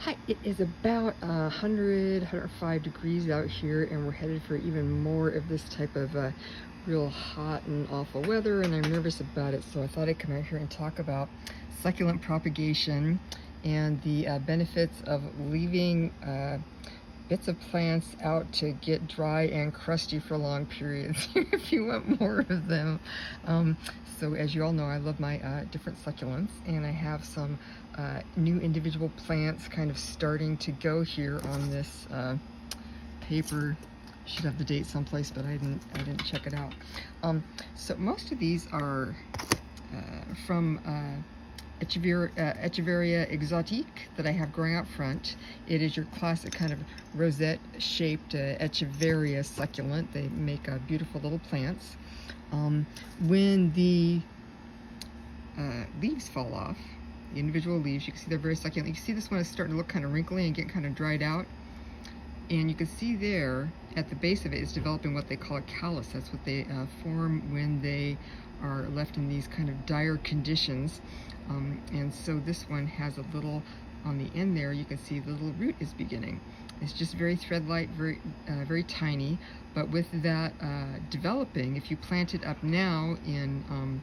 Hi, it is about 105 degrees out here, and we're headed for even more of this type of real hot and awful weather, and I'm nervous about it, so I thought I'd come out here and talk about succulent propagation and the benefits of leaving bits of plants out to get dry and crusty for long periods if you want more of them. So as you all know, I love my different succulents, and I have some new individual plants kind of starting to go here on this paper. Should have the date someplace, but I didn't check it out. So most of these are from Echeveria exotique that I have growing out front. It is your classic kind of rosette-shaped Echeveria succulent. They make beautiful little plants. When the leaves fall off, the individual leaves, you can see they're very succulent. You can see this one is starting to look kind of wrinkly and get kind of dried out. And you can see there at the base of it is developing what they call a callus. That's what they form when they are left in these kind of dire conditions. And so this one has a little, on the end there, you can see the little root is beginning. It's just very thread-like, very tiny. But with that developing, if you plant it up now in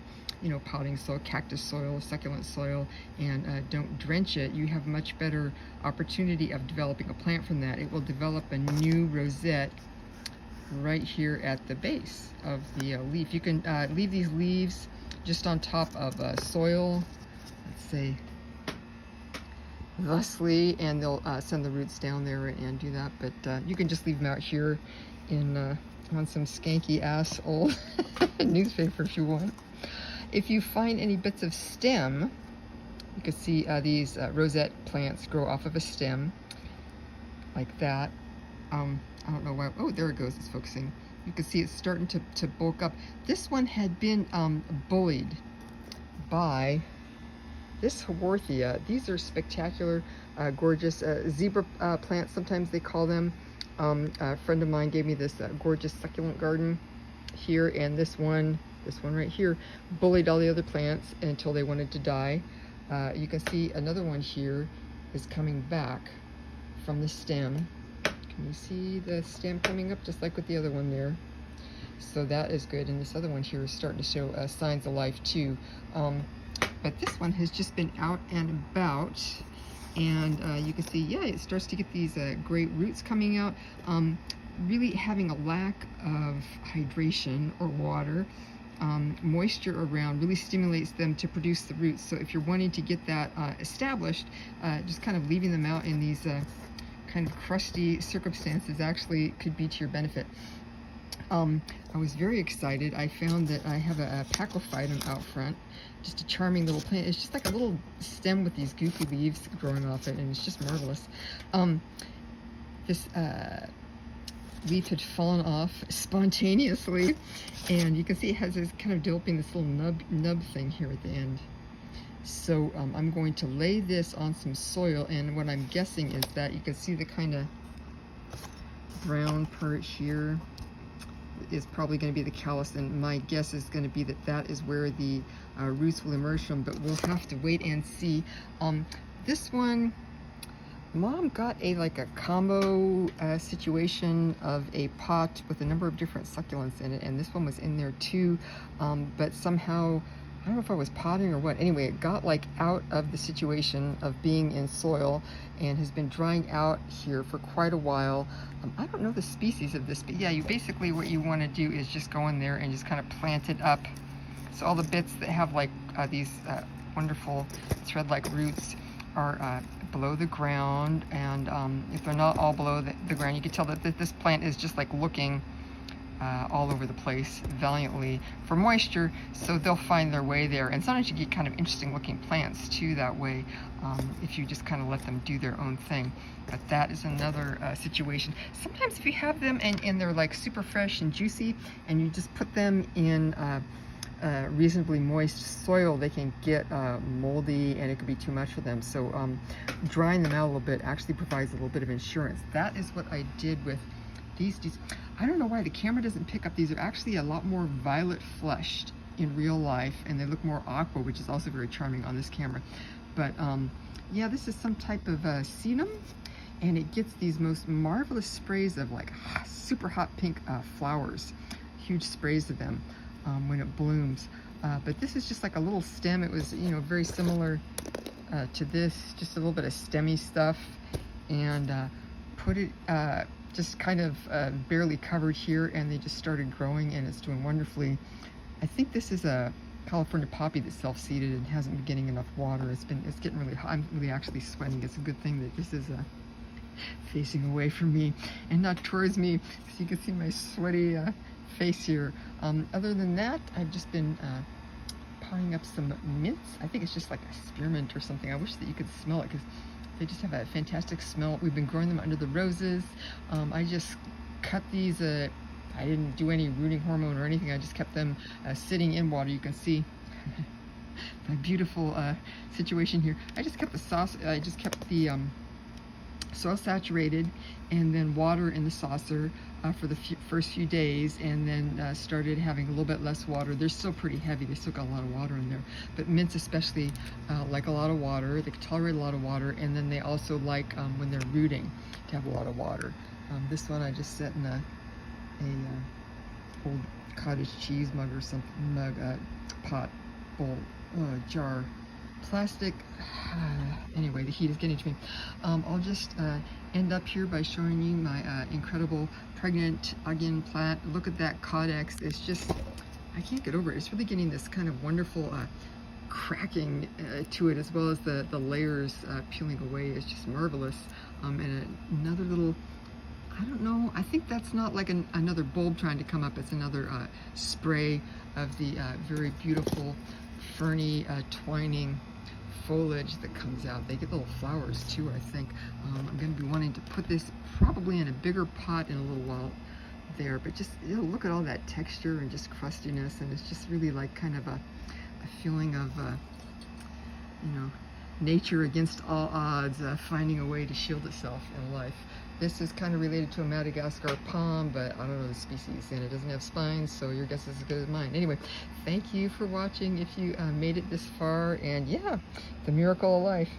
potting soil, cactus soil, succulent soil, and don't drench it, you have much better opportunity of developing a plant from that. It will develop a new rosette right here at the base of the leaf. You can leave these leaves just on top of soil, let's say thusly, and they'll send the roots down there and do that. But you can just leave them out here in on some skanky ass old newspaper if you want. If you find any bits of stem, you can see these rosette plants grow off of a stem like that. I don't know why. Oh, there it goes. It's focusing. You can see it's starting to bulk up. This one had been bullied by this Haworthia. These are spectacular, gorgeous zebra plants, sometimes they call them. A friend of mine gave me this gorgeous succulent garden here, and this one right here bullied all the other plants until they wanted to die. You can see another one here is coming back from the stem. Can you see the stem coming up just like with the other one there? So that is good, and this other one here is starting to show signs of life too. But this one has just been out and about, and you can see, yeah, it starts to get these great roots coming out. Really having a lack of hydration or water, moisture around really stimulates them to produce the roots. So if you're wanting to get that established, just kind of leaving them out in these kind of crusty circumstances actually could be to your benefit. I was very excited. I found that I have a Pachyphytum out front, just a charming little plant. It's just like a little stem with these goofy leaves growing off it, and it's just marvelous. This leaf had fallen off spontaneously, and you can see it has this kind of developing this little nub thing here at the end. So I'm going to lay this on some soil, and what I'm guessing is that you can see the kind of brown part here is probably going to be the callus, and my guess is going to be that that is where the roots will emerge from, but we'll have to wait and see. This one, Mom got like a combo situation of a pot with a number of different succulents in it, and this one was in there too, but somehow, I don't know if I was potting or what. Anyway, it got like out of the situation of being in soil and has been drying out here for quite a while. I don't know the species of this, but yeah, you basically, what you want to do is just go in there and just kind of plant it up. So all the bits that have like these wonderful thread-like roots are below the ground, and if they're not all below the ground, you can tell that this plant is just like looking all over the place valiantly for moisture, so they'll find their way there. And sometimes you get kind of interesting looking plants too that way, if you just kind of let them do their own thing. But that is another situation. Sometimes if you have them and they're like super fresh and juicy, and you just put them in reasonably moist soil, they can get moldy, and it could be too much for them. So drying them out a little bit actually provides a little bit of insurance. That is what I did with these. I don't know why the camera doesn't pick up. These are actually a lot more violet flushed in real life, and they look more aqua, which is also very charming on this camera. But yeah, this is some type of sedum, and it gets these most marvelous sprays of like super hot pink flowers, huge sprays of them when it blooms. But this is just like a little stem. It was, you know, very similar to this, just a little bit of stemmy stuff, and put it just kind of barely covered here, and they just started growing, and it's doing wonderfully. I think this is a California poppy that's self-seeded and hasn't been getting enough water. It's getting really hot. I'm really actually sweating. It's a good thing that this is facing away from me and not towards me, so you can see my sweaty face here. Other than that, I've just been potting up some mints. I think it's just like a spearmint or something. I wish that you could smell it because they just have a fantastic smell. We've been growing them under the roses. I just cut these. I didn't do any rooting hormone or anything. I just kept them sitting in water. You can see my beautiful situation here. I just kept the soil saturated, and then water in the saucer for the first few days, and then started having a little bit less water. They're still pretty heavy. They still got a lot of water in there. But mints especially like a lot of water. They can tolerate a lot of water, and then they also like when they're rooting to have a lot of water. This one I just set in a old cottage cheese mug or something, pot, bowl, jar, plastic. Anyway, the heat is getting to me. I'll just end up here by showing you my incredible pregnant again plant. Look at that caudex. It's just, I can't get over it. It's really getting this kind of wonderful cracking to it, as well as the layers peeling away. It's just marvelous. And another little, I don't know, I think that's not like another bulb trying to come up. It's another spray of the very beautiful ferny twining foliage that comes out. They get little flowers too, I think. I'm going to be wanting to put this probably in a bigger pot in a little while there, but just, you know, look at all that texture and just crustiness, and it's just really like kind of a feeling of, you know, nature against all odds, finding a way to shield itself in life. This is kind of related to a Madagascar palm, but I don't know the species, and it doesn't have spines, so your guess is as good as mine. Anyway, thank you for watching if you made it this far, and yeah, the miracle of life.